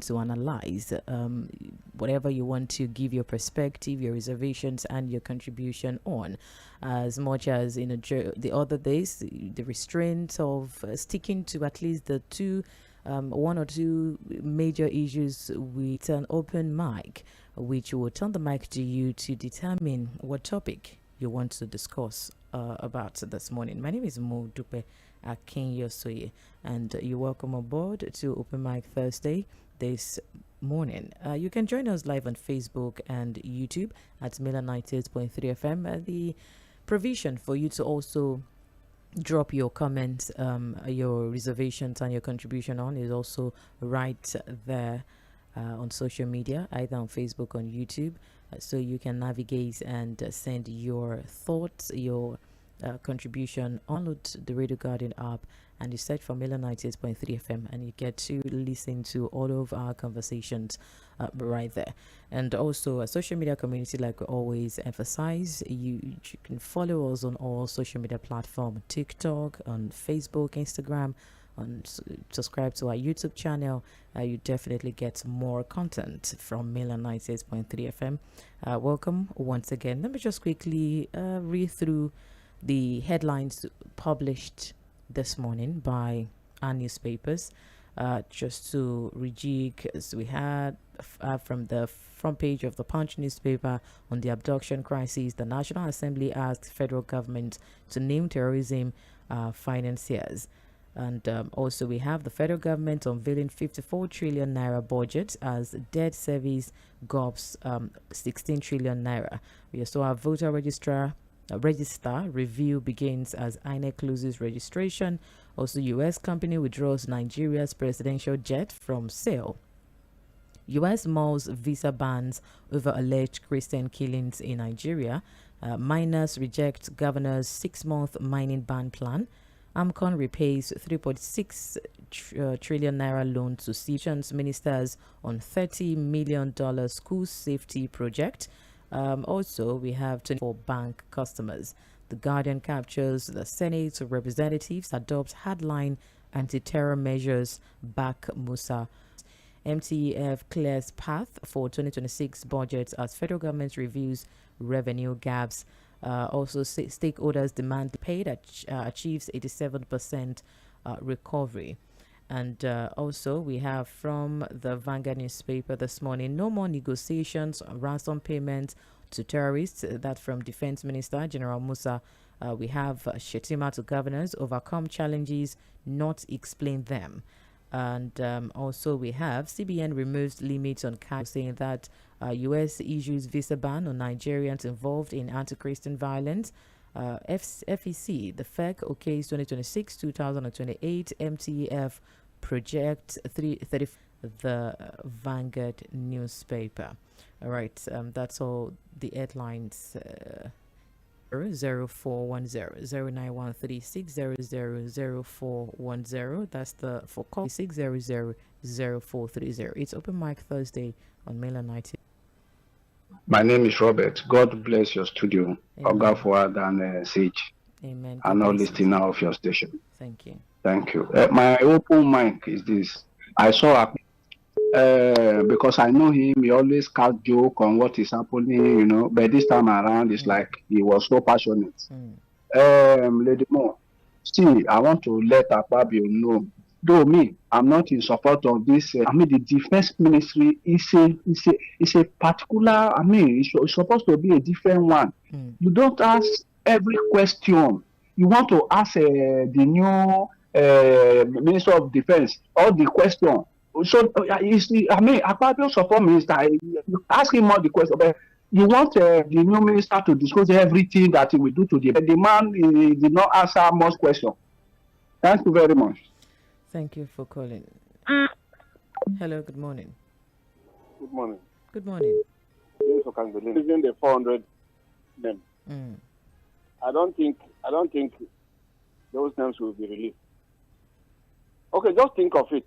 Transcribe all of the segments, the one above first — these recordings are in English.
to analyze whatever you want to give your perspective, your reservations, and your contribution on. As much as in the other days, the restraint of sticking to at least the one or two major issues with an open mic, which will turn the mic to you to determine what topic you want to discuss about this morning. My name is Msoɪᴟ Fᴏᴜᴜs, and you're welcome aboard to Open Mic Thursday this morning. You can join us live on Facebook and YouTube at Miller 98.3 FM. The provision for you to also drop your comments, your reservations, and your contribution on is also right there on social media, either on Facebook or on YouTube. So you can navigate and send your thoughts, your contribution. Download the Radio Garden app and you search for Miller 98.3 FM, and you get to listen to all of our conversations right there. And also a social media community, like we always emphasize, you can follow us on all social media platforms: TikTok, on Facebook, Instagram, subscribe to our YouTube channel. You definitely get more content from Miller 98.3 FM. Welcome once again. Let me just quickly read through the headlines published this morning by our newspapers, just to rejig, as we had from the front page of the Punch newspaper on the abduction crisis. The National Assembly asked federal government to name terrorism financiers. And also we have the federal government unveiling 54 trillion naira budget as debt service gobs 16 trillion naira. We also have voter register review begins as INEC closes registration. Also, U.S. company withdraws Nigeria's presidential jet from sale. U.S. mulls visa bans over alleged Christian killings in Nigeria. Miners reject governor's 6-month mining ban plan. AMCON repays 3.6 trillion naira loan to CBN ministers on $30 million school safety project. Also, we have 24 bank customers. The Guardian captures the Senate of Representatives adopts hardline anti-terror measures, back Musa. MTF clears path for 2026 budget as federal government reviews revenue gaps. Also, stakeholders demand paid achieves 87% recovery. And also, we have from the Vanguard newspaper this morning, no more negotiations on ransom payments to terrorists. That from Defense Minister General Musa. We have Shetima to governors, overcome challenges, not explain them. And also, we have CBN removes limits on cash, saying that U.S. issues visa ban on Nigerians involved in anti-Christian violence. FEC, the FEC, okays 2026-2028 MTF project 330. The Vanguard newspaper. All right, that's all the headlines. 0410-0913-600-0410. That's the for call 600-0430. It's Open Mic Thursday on Mailer 90. My name is Robert. God bless your studio, Oga Fuad and Sage. Amen. I'm not listener of your station. Thank you. Thank you. My open mic is this. I saw because I know him, he always cast joke on what is happening, but this time around, it's like he was so passionate. Lady Mo, see, I want to let Akpabio know, though me, I'm not in support of this. The defense ministry is a particular, it's supposed to be a different one. You don't ask every question. You want to ask the new Minister of Defense all the question. So Akpabio support minister. You ask him all the question, but you want the new minister to disclose everything that he will do to the man. He did not answer most questions. Thank you very much. Thank you for calling. Hello, good morning. Good morning. Good morning. Even the 400 names. I don't think those names will be released. Okay, just think of it.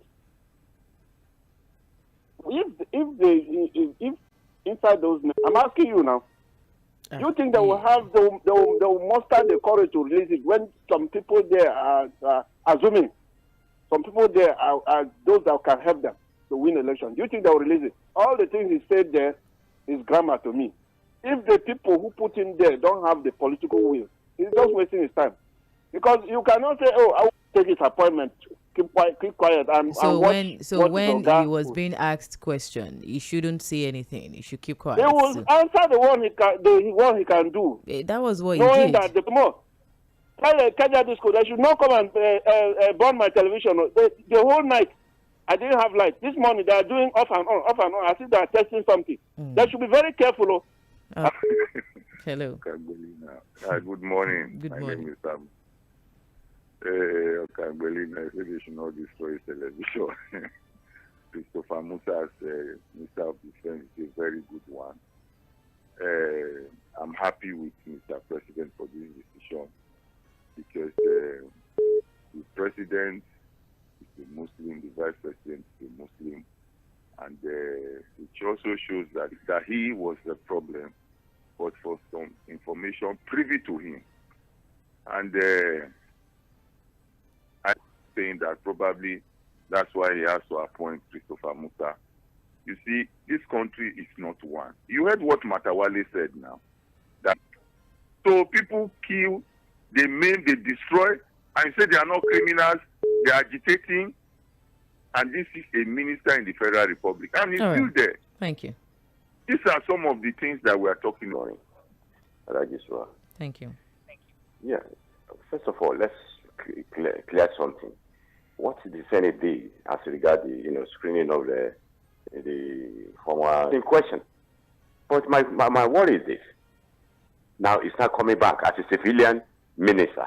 If inside those names, I'm asking you now. Do you think they will muster the courage to release it when some people there are assuming some people there are those that can help them? to win election. Do you think they will release it? All the things he said there is grammar to me. If the people who put him there don't have the political will, he's just wasting his time. Because you cannot say, oh, I will take his appointment. Keep quiet. When he was being asked question, he shouldn't say anything. He should keep quiet. He will answer the one he can do. That was what knowing he did. That the more Kenya Disco, they should not come and burn my television. The whole night, I didn't have light. This morning, they are doing off and on. I see they are testing something. They should be very careful. Hello. Good morning. Good morning. My name is Sam. I said they should not destroy television. Christopher Musa as Minister of Defense is a very good one. I'm happy with Mr. President for this decision because the president is a Muslim, the vice president is a Muslim, and it also shows that he was the problem, but for some information privy to him. And I'm saying that probably that's why he has to appoint Christopher Musa. You see, this country is not one. You heard what Matawale said now. That so people kill, they maim, they destroy, and say they are not criminals, they are agitating, and this is a minister in the Federal Republic, and he's still there. Thank you. These are some of the things that we are talking about. Thank you. Yeah. First of all, let's clear something. What the Senate did as regards the screening of the former in question. But my worry is this. Now it's not coming back as a civilian minister.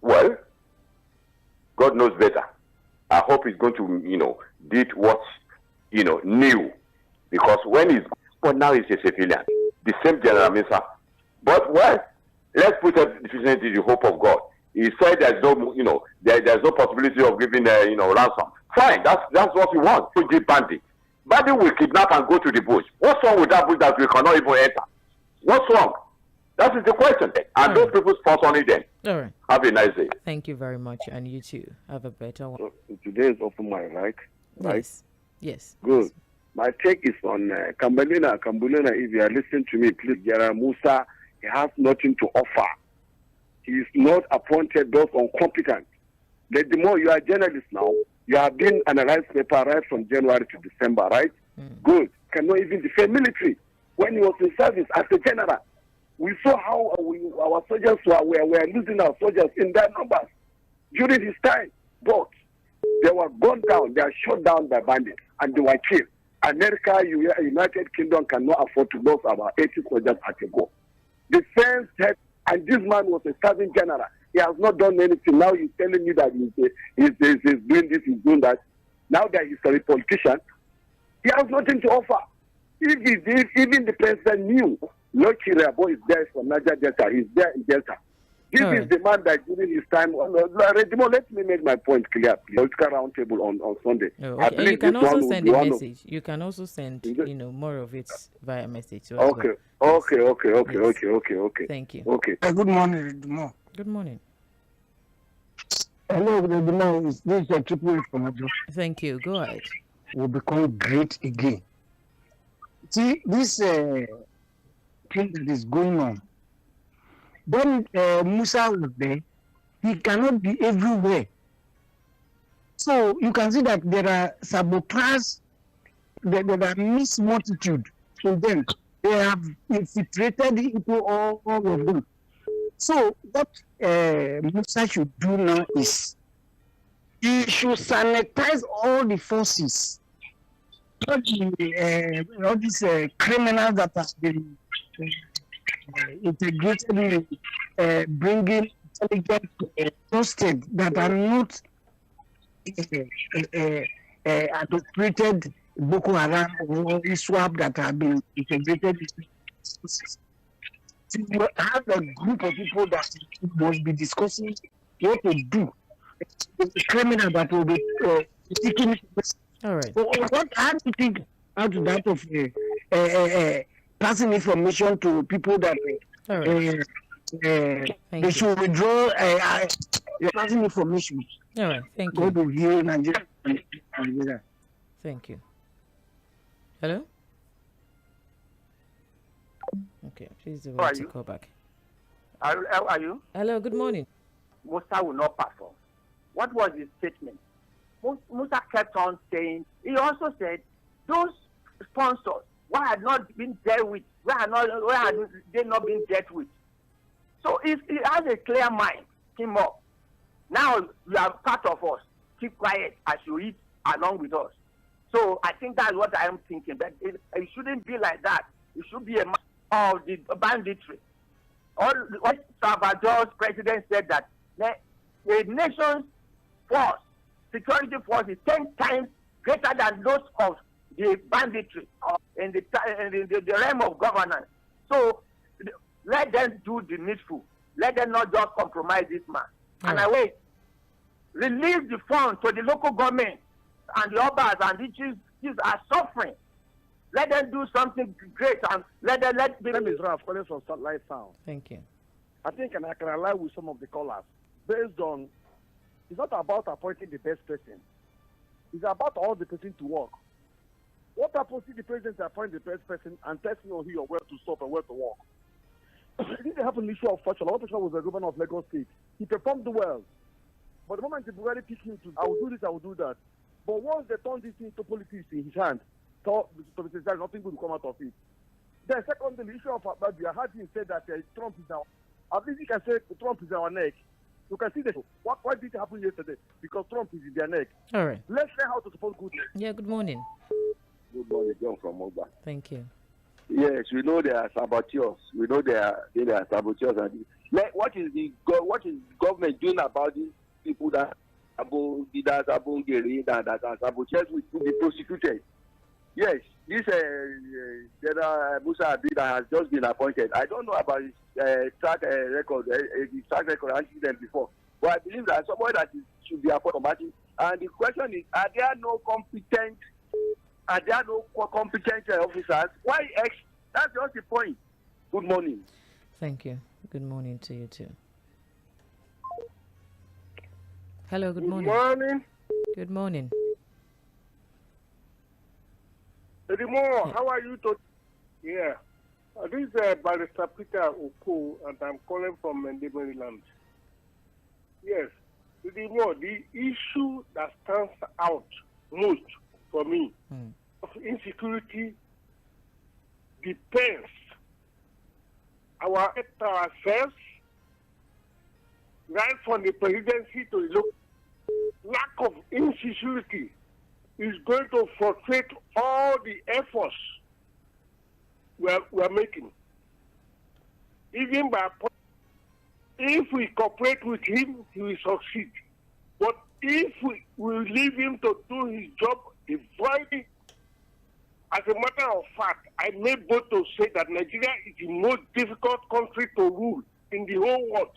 Well, God knows better. I hope he's going to, did what, new. Because but now he's a civilian. The same general minister. But well, let's put it in the hope of God. He said there's no, there's no possibility of giving, ransom. Fine, that's what we want. To give bandit. Bandit will kidnap and go to the bush. What's wrong with that bush that we cannot even enter? What's wrong? That is the question. And those people sponsor only them. All right. Have a nice day. Thank you very much. And you too. Have a better one. So today is open mic, right? Yes. Yes. Good. My take is on Kambulina. If you are listening to me, please, General Musa, he has nothing to offer. He is not appointed those incompetent. The more you are a journalist now, you have been analyzed paper right from January to December, right? Good. Cannot even defend military. When he was in service as a general, we saw how our soldiers were losing our soldiers in their numbers during his time. But they were gunned down, they are shot down by bandits, and they were killed. America, United Kingdom cannot afford to lose about 80 soldiers at a go. Defense head, and this man was a serving general. He has not done anything. Now he's telling me that he's doing this, he's doing that. Now that he's a politician, he has nothing to offer. If even the president knew ᴏᴜᴜ is there from Niger Delta, he's there in Delta. This is the man that during his time, let me make my point clear, please. Political roundtable on Sunday. Okay. You can also send a message. You can also send, more of it via message. So okay. Thank you. Okay. Good morning. Good morning. Hello, good morning. This is Tᴜɪ̀ᴜ Fᴏᴜᴜ. Thank you. Go ahead. Will become great again. See, this thing that is going on. When Musa was there, he cannot be everywhere. So you can see that there are sabotage, there are mismultitude in them. They have infiltrated into all of them. So what Musa should do now is he should sanitize all the forces, all these criminals that have been integrated in bringing intelligence trusted that are not adopted Boko Haram or ISWAP that have been integrated. To have a group of people that must be discussing what to do. The criminal that will be seeking. All right. How do you think out of that of passing information to people that they should withdraw passing information? All right. Thank you. Go to view Nigeria. Thank you. Hello? Okay, please do want to call back. How are you? Hello, good morning. Musa will not perform. What was his statement? Musa kept on saying, he also said, those sponsors, why had not been dealt with? Why had they not been dealt with? So if he has a clear mind, him up. Now you are part of us. Keep quiet as you eat along with us. So I think that's what I am thinking. But it shouldn't be like that. It should be a matter of the banditry. What Salvador's president said that the nation's force, security force, is 10 times greater than those of the banditry in the realm of governance. So let them do the needful. Let them not just compromise this man. And I wait. Release the funds to the local government and the obas and the chiefs are suffering. Let them do something great and let them let My name is Ralph calling from Satellite Town. Thank you. I think and I can align with some of the callers based on it's not about appointing the best person. It's about all the person to work. What happens if the president appoint the best person and tells him or he or where to stop and where to work? It didn't happen in the issue of Fᴏᴜ. One person was the governor of Lagos State. He performed well. But the moment the Buhari picked him to, I will do this, I will do that. But once they turn this into politics in his hand, nothing good will come out of it. Then secondly, the issue of Abadi, I heard him say that Trump is now, at least you can say Trump is our neck. You can see that. Why did it happen yesterday? Because Trump is in their neck. All right. Let's learn how to support goodness. Yeah, good morning. Good morning, John from Mogba. Thank you. Yes, we know there are saboteurs. We know there are saboteurs. And what is government doing about these people that are Tᴜɔɪᴜ that are saboteurs will be prosecuted? Yes, this General Musa Abi that has just been appointed. I don't know about his track record. His track record. I haven't seen them before, but I believe that somebody that should be appointed. And the question is: are there no competent officers? Why X? That's just the point. Good morning. Thank you. Good morning to you too. Hello, good morning. Good morning. Good morning. Edimo, how are you? Yeah. This is Barrister Peter Oko, and I'm calling from Maryland. Yes. Edimo, the issue that stands out most for me of insecurity depends our ourselves, right from the presidency to the local. Lack of insecurity is going to frustrate all the efforts we're making. Even if we cooperate with him, he will succeed. But if we leave him to do his job, as a matter of fact, I may bold to say that Nigeria is the most difficult country to rule in the whole world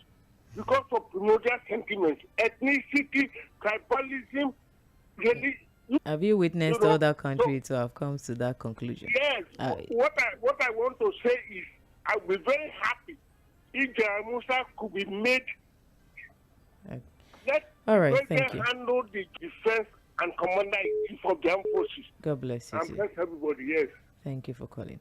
because of primordial sentiments, ethnicity, tribalism, religion. Have you witnessed other countries to have come to that conclusion? Yes. What I want to say is I'll be very happy if General Musa could be made. All right, thank you. Handle the defense and commander-in-chief of the armed forces. God bless you. And bless everybody, yes. Thank you for calling.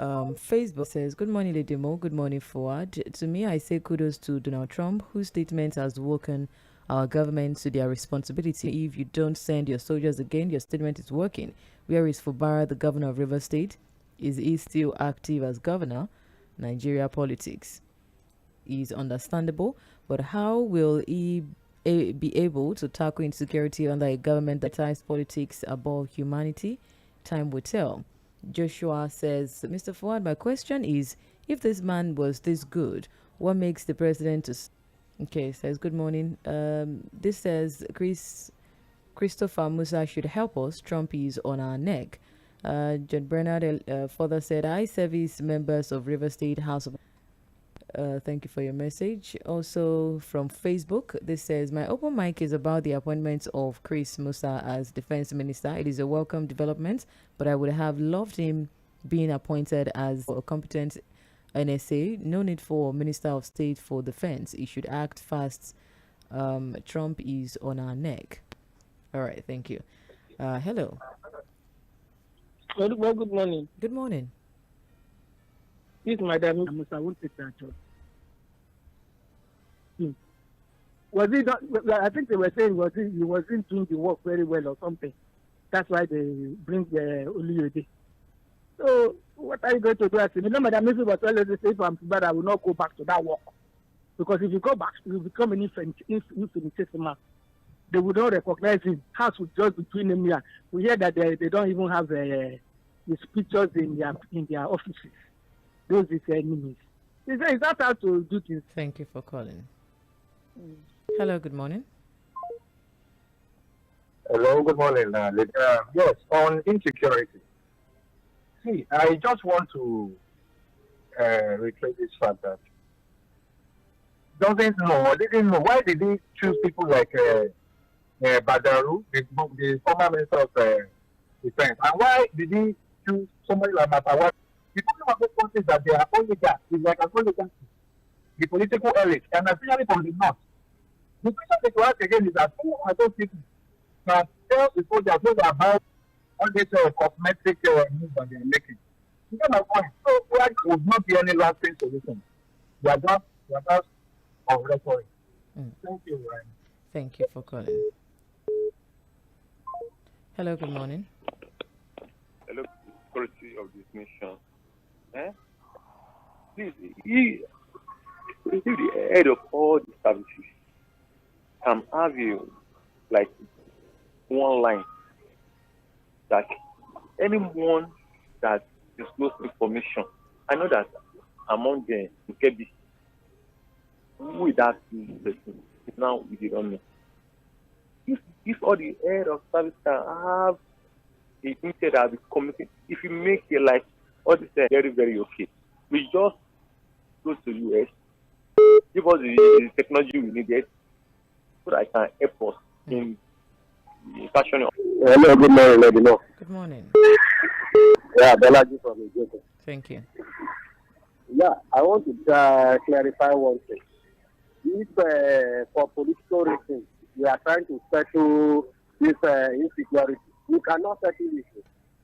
Facebook says, good morning, Lady Mo. Good morning, Fuad. To me, I say kudos to Donald Trump, whose statement has woken our government to their responsibility. If you don't send your soldiers again, your statement is working. Where is Fᴜᴜ, the governor of Rivers State? Is he still active as governor? Nigeria politics is understandable, but how will he be able to tackle insecurity under a government that ties politics above humanity? Time will tell. Joshua says, Mr. Fuad, my question is, if this man was this good, what makes the president to... Okay, says, good morning. This says, Christopher Musa should help us. Trump is on our neck. John Bernard further said, I service members of River State House of... thank you for your message. Also from Facebook, this says, my open mic is about the appointment of Chris Musa as defense minister. It is a welcome development, but I would have loved him being appointed as a competent NSA. No need for Minister of State for Defense. He should act fast. Trump is on our neck. All right, thank you. Hello. Well, good morning. Good morning. This Madam Musa won't take that job. Was he not? I think they were saying he wasn't doing the work very well or something. That's why they bring the Oluyede. So what are you going to do? I said, Madam Musa was always say, if I'm bad, I will not go back to that work. Because if you go back, you become an infinitesimal. They would not recognize him. House would just between them here. We hear that they don't even have his pictures in their offices. Those is enemies. Is that how to do things? Thank you for calling. Hello, good morning. Hello, good morning. Yes, on insecurity. See, I just want to retrace this fact that didn't know why did he choose people like Badaru, the former minister of defense, and why did he choose somebody like Matawa? The problem of those countries that they are oligarchs is like an oligarchy, the political elite, and especially from the north. The question that you ask again is that who are those people that tell the soldiers about all these cosmetic moves that they are making? You get my point. So there would not be any lasting solution. We are just of rhetoric. Thank you, Ryan. Thank you for calling. Hello, good morning. Hello, security of this nation. Please, he the head of all the services can have you like one line that anyone that discloses information. I know that among them, Ǹkẹ́bí, who is that person? Now we don't know. If all the head of service can have a instead that the community, if you make it like all this very, very okay, we just go to US, give us the technology we needed so that I can help us in fashioning. Hello, good morning, lady. No. Good morning. Yeah, Balaji from Ǹjẹ́kọ̀. Thank you. Yeah, I want to clarify one thing. If for political reasons we are trying to settle this insecurity, we cannot settle it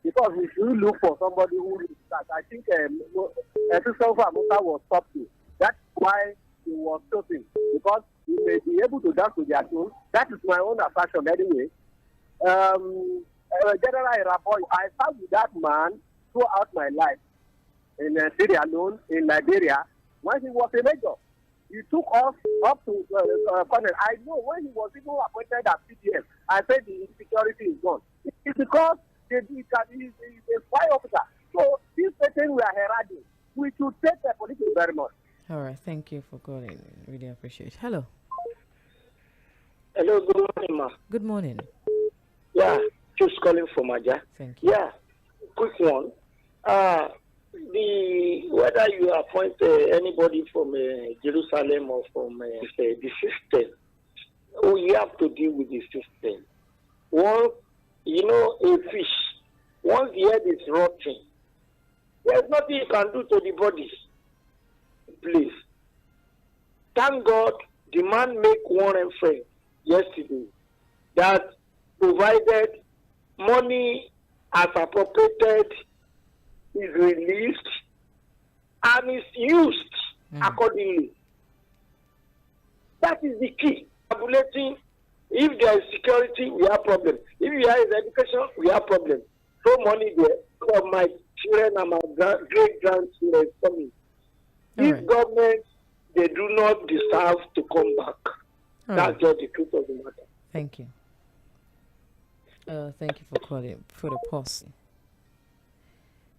because we should look for somebody who is that. I think Fᴜᴜ was stopped. That's why he was chosen, because he may be able to dance to their tune. That is my own assertion anyway. General Iraboy, I sat with that man throughout my life in Syria alone, in Liberia, when he was a major. He took us up to Colonel. I know when he was even appointed as CDM, I said the insecurity is gone. It's because he's a spy officer. So this person we are heralding, we should take the politics very much. All right, thank you for calling. Really appreciate it. Hello. Hello, good morning, ma. Good morning. Yeah, just calling from Aja. Thank you. Yeah, quick one. Whether you appoint anybody from Jerusalem or from the system, we have to deal with the system. One, a fish, once the head is rotting, there's nothing you can do to the body. Please. Thank God the man make one friend yesterday that provided money as appropriated is released and is used accordingly. That is the key. Tabulating, if there is security, we have problem. If there is education, we have problem. Throw money there for my children and my great-grandchildren coming. This government, they do not deserve to come back. That's just the truth of the matter. Thank you. Thank you for calling, for the pause.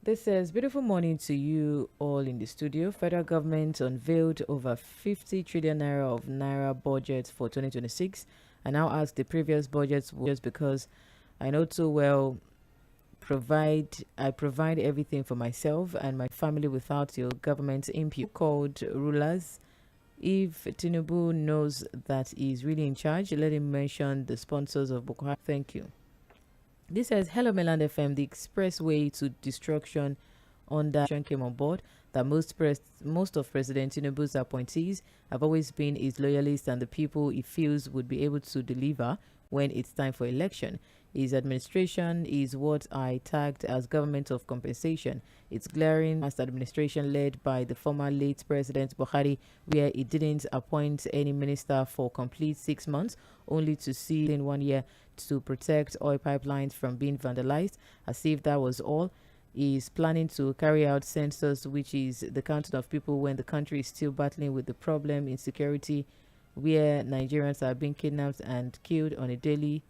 This says, beautiful morning to you all in the studio. Federal government unveiled over 50 trillion naira of naira budget for 2026. I now ask the previous budgets just because I know too well I provide everything for myself and my family without your government's input. Called rulers. If Tinubu knows that he's really in charge, let him mention the sponsors of Boko Haram. Thank you. This says, hello Mainland FM, the expressway to destruction under came on board that most of President Tinubu's appointees have always been his loyalists and the people he feels would be able to deliver when it's time for election. His administration is what I tagged as government of compensation. It's glaring as the administration led by the former late President Buhari, where he didn't appoint any minister for complete 6 months, only to see in 1 year to protect oil pipelines from being vandalized. As if that was all, he is planning to carry out census, which is the counting of people when the country is still battling with the problem insecurity, where Nigerians are being kidnapped and killed on a daily.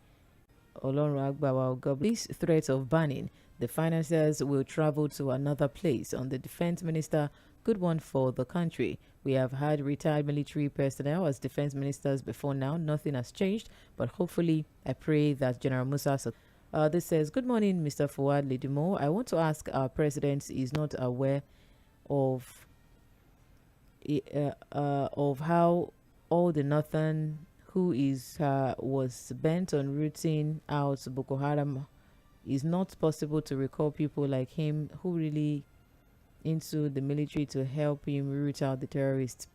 This threat of banning the financiers will travel to another place on the defense minister. Good one for the country. We have had retired military personnel as defense ministers before now. Nothing has changed, but hopefully I pray that General Musa. This says, good morning, Mr. Fᴏᴜᴜᴜ. I want to ask our president is not aware of how all the northern who was bent on rooting out Boko Haram. Is not possible to recall people like him who really into the military to help him root out the terrorists.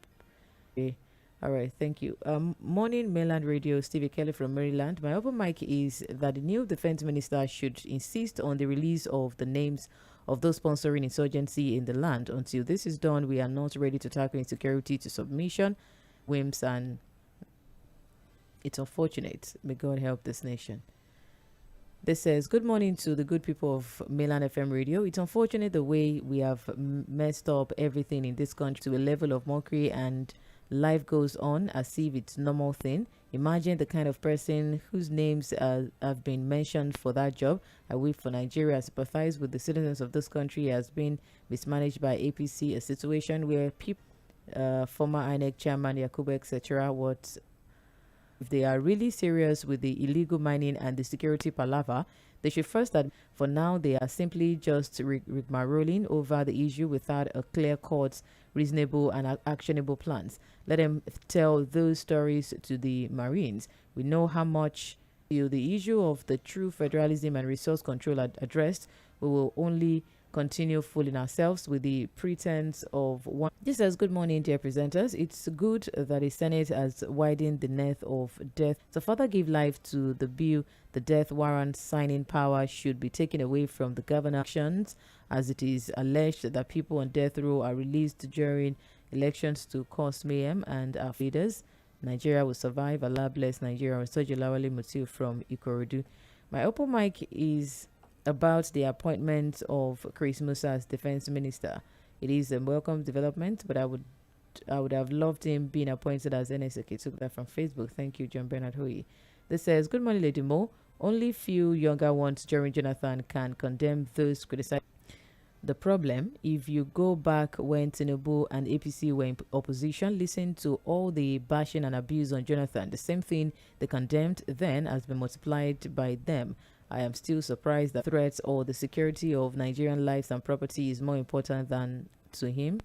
Okay. All right, thank you. Morning Mainland Radio, Stevie Kelly from Maryland. My open mic is that the new defense minister should insist on the release of the names of those sponsoring insurgency in the land. Until this is done, we are not ready to tackle insecurity to submission, whims, and it's unfortunate. May God help this nation. This says, good morning to the good people of Mainland FM Radio. It's unfortunate the way we have messed up everything in this country to a level of mockery, and life goes on as if it's normal thing. Imagine the kind of person whose names have been mentioned for that job. I wish for Nigeria sympathize with the citizens of this country has been mismanaged by APC, a situation where people, former INEC chairman Yakubu, etc., what if they are really serious with the illegal mining and the security palaver, they should first that for now they are simply just rigmaroling over the issue without a clear-cut, reasonable and actionable plans. Let them tell those stories to the Marines. We know how much the issue of the true federalism and resource control addressed. We will only continue fooling ourselves with the pretense of one. This says, good morning, dear presenters. It's good that the Senate has widened the net of death to further give life to the bill. The death warrant signing power should be taken away from the governor actions, as it is alleged that people on death row are released during elections to cause mayhem and our leaders. Nigeria will survive. Allah bless Nigeria. ᴏᴜᴜ from Ikorodu. My open mic is about the appointment of Chris Musa as defense minister. It is a welcome development, but I would have loved him being appointed as NSK. Took that from Facebook. Thank you, John Bernard Hoyi. This says, good morning, Lady Mo. Only few younger ones during Jonathan can condemn those criticizing. The problem, if you go back when Tinubu and APC were in opposition, listen to all the bashing and abuse on Jonathan. The same thing they condemned then has been multiplied by them. I am still surprised that threats or the security of Nigerian lives and property is more important than to him.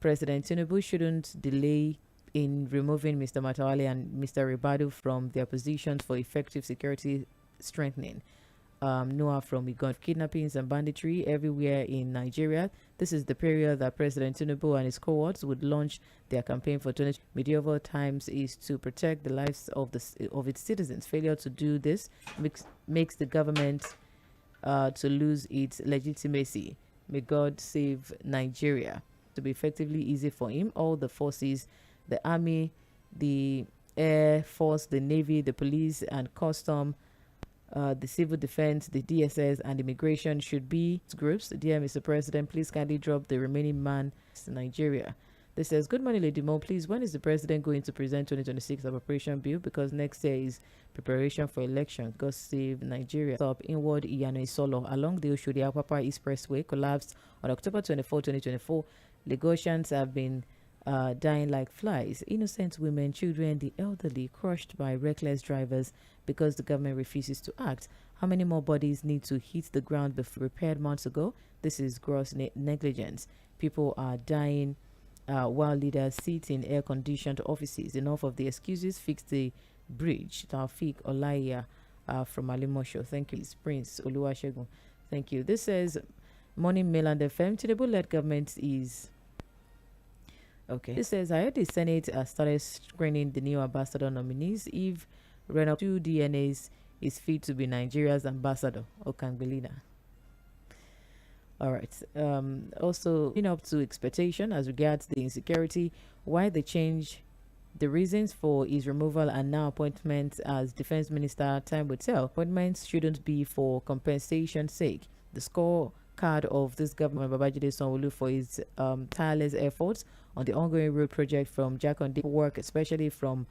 President Tinubu shouldn't delay in removing Mr. Matawale and Mr. Ribadu from their positions for effective security strengthening. Noah from Igon, kidnappings and banditry everywhere in Nigeria. This is the period that President Tinubu and his cohorts would launch their campaign for 20. Medieval times is to protect the lives of its citizens. Failure to do this makes the government to lose its legitimacy. May God save Nigeria. To be effectively easy for him, all the forces, the army, the air force, the navy, the police and custom, the civil defense, the DSS, and immigration should be groups. Dear Mr. President, please kindly drop the remaining man to Nigeria. This says, good morning, Lady Mo. Please, when is the president going to present 2026 appropriation bill? Because next year is preparation for election. God save Nigeria. Up inward M쏘ɪᴜᴜ along the Oshodi-Apapa Expressway collapsed on October 24, 2024. Lagosians have been dying like flies. Innocent women, children, the elderly crushed by reckless drivers because the government refuses to act. How many more bodies need to hit the ground before repaired months ago? This is gross negligence. People are dying while leaders sit in air-conditioned offices. Enough of the excuses. Fix the bridge. Taufik Olaiya from Alimosho. Thank you. It's Prince Oluwasegun. Thank you. This says, Morning Mainland FM. Tinubu-led government is... Okay. This says, I heard the Senate started screening the new ambassador nominees. If ran up 2 DNAs, is fit to be Nigeria's ambassador. Okangbelina. All right. Also, up to expectation as regards the insecurity, why the change, the reasons for his removal and now appointment as Defense Minister, time will tell. Appointments shouldn't be for compensation sake. The scorecard of this government, Babajide Sanwo-Olu, for his tireless efforts on the ongoing road project from Jakande work, especially from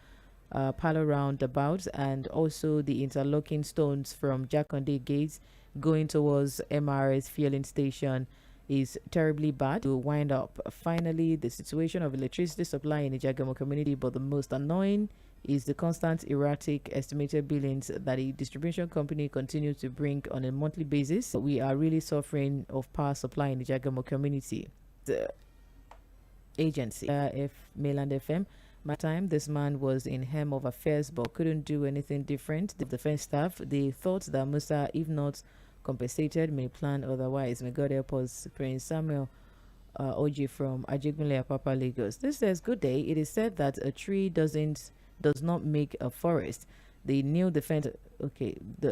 Palo roundabouts, and also the interlocking stones from Jakande gates going towards MRS fueling station is terribly bad to wind up. Finally, the situation of electricity supply in the Jagamo community, but the most annoying is the constant erratic estimated billings that the distribution company continues to bring on a monthly basis. We are really suffering of power supply in the Jagamo community. The agency, Mainland FM, my time, this man was in hem of affairs but couldn't do anything different. The defense staff, they thought that Musa, if not compensated, may plan otherwise. May God help us. Prince Samuel Oji from Ajigunle, Apapa, Lagos. This says, good day. It is said that a tree does not make a forest. The new defense,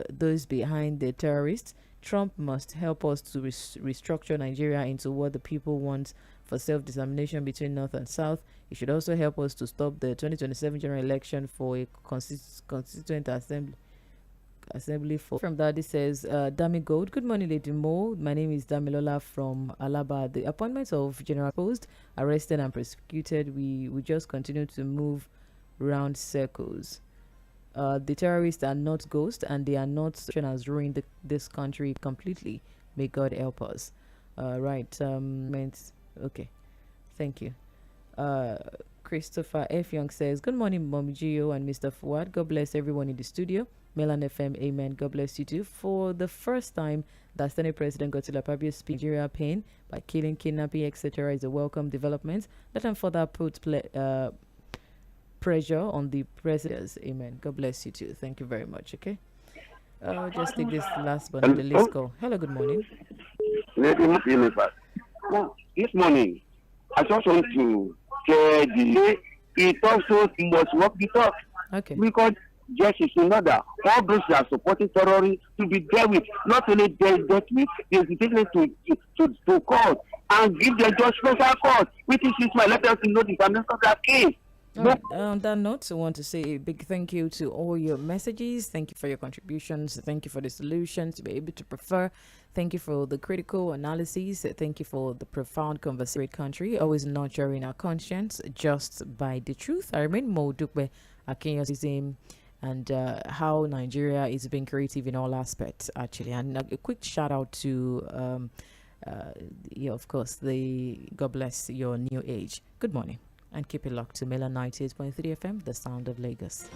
those behind the terrorists. Trump must help us to restructure Nigeria into what the people want for self-determination between North and South. He should also help us to stop the 2027 general election for a constituent assembly. From that, it says, Dami Gold. Good morning, Lady Mo. My name is Damilola from Alaba. The appointment of General Post, arrested and prosecuted, we just continue to move round circles. The terrorists are not ghosts, and they are not has ruined this country completely. May God help us. Right. Okay. Thank you. Christopher F. Young says, good morning, Mommy Gio and Mr. Fuad. God bless everyone in the studio. Melan FM, amen. God bless you too. For the first time that Senate President Godswill Akpabio speaks Nigeria pain by killing, kidnapping, etc. is a welcome development. Let them further put pressure on the presidents. Amen. God bless you too. Thank you very much. Okay. Just take this last one on the list call. Hello, good morning. This morning, I just want to clear the it also must work the talk. Okay. Because justice in order, all those that are supporting terrorists to be dealt with, not only dealt with, they be taken to court and give the judge special court, which is my let us know the examination of that case. Right. On that note, I want to say a big thank you to all your messages. Thank you for your contributions. Thank you for the solutions to be able to prefer. Thank you for the critical analysis. Thank you for the profound conversation. Country, always nurturing our conscience just by the truth. I remain 괡 Dúpẹ́ and how Nigeria is being creative in all aspects, actually. And a quick shout out to, of course, God bless your new age. Good morning. And keep it locked to Mela 98.3 FM, the sound of Lagos.